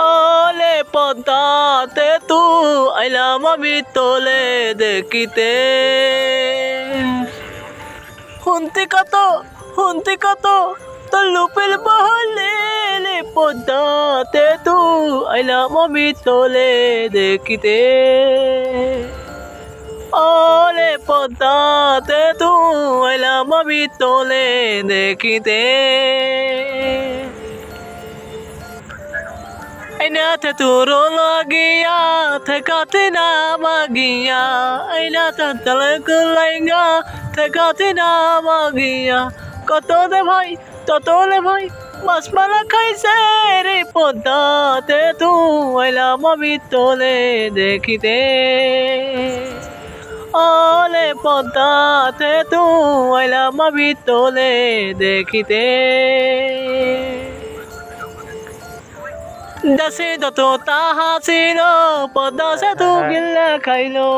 ওলে পদ্মাতে তু আইলাম আমি তোলে দেখিতে। হুন্তি কত তোর লুপের বহলে পদ্মাতে তু আইলাম আমি তোলে দেখিতে। ওলে পদ্মাতে তু আইলাম আমি তোলে দেখিতে। Ainate turo lagia thekatina magia ainate talekulenga thekatina magia kotode bhai totole bhai masmala khaise re poddate tu ailam ami tole dekhite ole poddate tu ailam ami tole dekhite দেশে যত তাহা ছিল পদ্মা সেতু গিল্লা খাইলো।